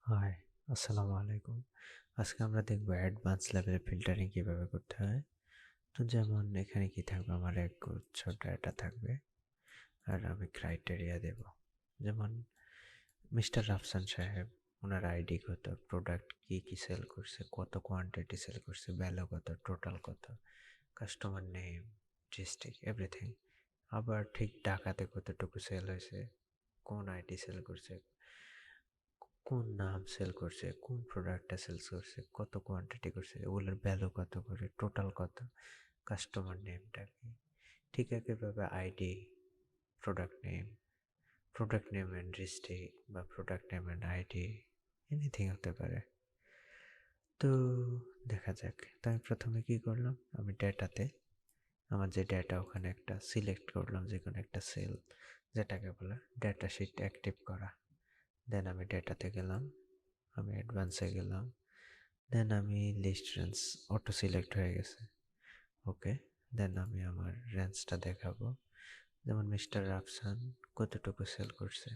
High, আসসালামু আলাইকুম। আজকে আমরা দেখব অ্যাডভান্স লেভেলে ফিল্টারিং কিভাবে করতে হয়। তো যেমন এখানে কি থাকবে, আমার এক গুচ্ছ ডেটা থাকবে আর আমি ক্রাইটেরিয়া দেব। যেমন মিস্টার রাফসান সাহেব, ওনার আইডি কত, প্রোডাক্ট কি কি সেল করছে, কত কোয়ান্টিটি সেল করছে, ভ্যালু কত, টোটাল কত, কাস্টমার নেম, ডিস্ট্রিক্ট, এভরিথিং। আবার ঠিক ঢাকাতে কতটুকু সেল হয়েছে, কোন আইডি সেল করছে, কোন নাম সেল করছে, কোন প্রোডাক্টটা সেলস করছে, কত কোয়ান্টিটি করছে, ওগুলোর ভ্যালু কত করে, টোটাল কত, কাস্টমার নেমটা কি। ঠিক একইভাবে ID, product name and district বা product name and ID, anything হতে পারে। তো দেখা যাক। তো আমি প্রথমে কি করলাম, আমি ডেটাতে আমার যে ডেটা ওখানে একটা সিলেক্ট করলাম, যে কোনো একটা সেল, যেটাকে বলে ডেটা শিট অ্যাক্টিভ করা। দেন আমি ডেটাতে গেলাম, আমি অ্যাডভান্সে গেলাম, দেন আমি লিস্ট রেঞ্জ অটো সিলেক্ট হয়ে গেছে। ওকে, দেন আমি আমার রেঞ্জটা দেখাবো। যেমন মিস্টার রাফসান কতটুকু সেল করছে,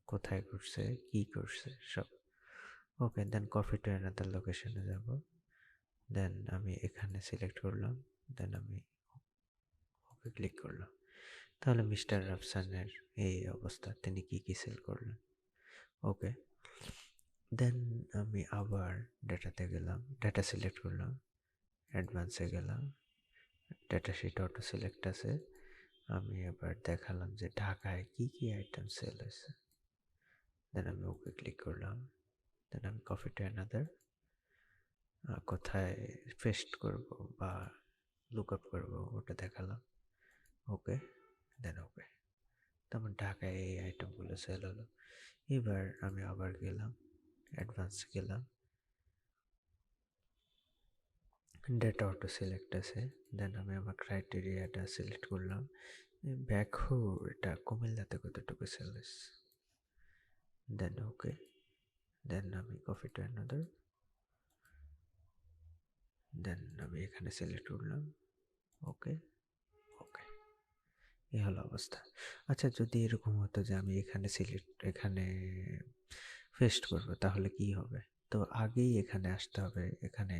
কোথায় করছে, কি করছে, সব। ওকে, দেন কপি টু অ্যানাদার লোকেশনে যাব। দেন আমি এখানে সিলেক্ট করলাম, দেন আমি ওকে ক্লিক করলাম। তাহলে মিস্টার রাফসানের এই অবস্থা, তিনি কি কি সেল করলেন। ওকে, দেন আমি আবার ডেটাতে গেলাম, ডেটা সিলেক্ট করলাম, অ্যাডভান্সে গেলাম, ডেটা শিট অটো সিলেক্ট আছে। আমি এবার দেখালাম যে ঢাকায় কি কি আইটেম সেল হয়েছে। দেন আমি ওকে ক্লিক করলাম, দেন আমি কপি টু অ্যানাদার, কোথায় পেস্ট করব বা লুক আপ করবো ওটা দেখালাম। ওকে, দেন ওকে। তারপর ঢাকায় এই আইটেমগুলো সেল হলো। এবার আমি আবার গেলাম, অ্যাডভান্স গেলাম, ডেটা অটো সিলেক্ট আছে। দেন আমি আমার ক্রাইটেরিয়াটা সিলেক্ট করলাম, ব্যাকহো এটা কুমিল্লাতে কতটুকু সেল হয়েছে। দেন ওকে, দেন আমি কপি টু অ্যানাদার, দেন আমি এখানে সিলেক্ট করলাম। ওকে, ওকে, এই হলো অবস্থা। আচ্ছা, যদি এরকম হতো যে আমি এখানে পেস্ট করব, তাহলে কি হবে? তো আগেই এখানে আসতে হবে, এখানে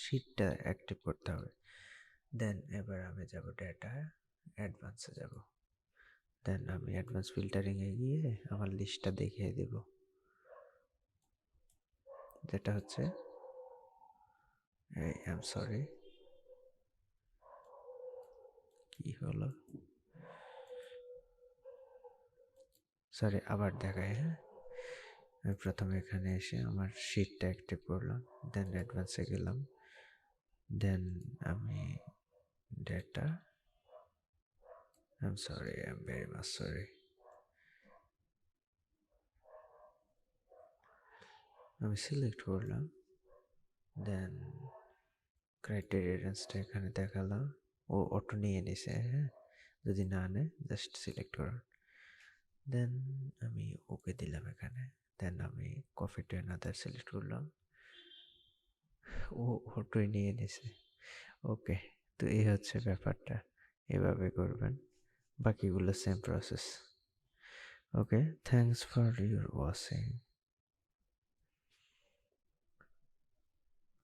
শিটটা অ্যাক্টিভ করতে হবে। দেন এবার আমি যাব ডেটা, অ্যাডভান্সে যাব। দেন আমি অ্যাডভান্স ফিল্টারিংয়ে গিয়ে আমার লিস্টটা দেখিয়ে দেব, যেটা হচ্ছে এই আই এম সরি, কি হলো, সরি, আবার দেখাই। হ্যাঁ, আমি প্রথমে এখানে এসে আমার শিটটা অ্যাক্টিভ করলাম, দেন অ্যাডভান্সে গেলাম, দেন আমি data, I am sorry, I am very much sorry, আমি সিলেক্ট করলাম, দেন ক্রাইটেরিয়া রেঞ্জটা এখানে দেখালাম। ও অটো নিয়ে নিছে, হ্যাঁ, যদি না নেয় জাস্ট সিলেক্ট করুন। দেন আমি ওকে দিলাম এখানে, দেন আমি কপি টু অ্যানাদার সিলেক্ট করলাম, ও অটোই নিয়ে নিছে। ওকে, তো এই হচ্ছে ব্যাপারটা, এভাবে করবেন, বাকিগুলো same process. Okay, thanks for your watching.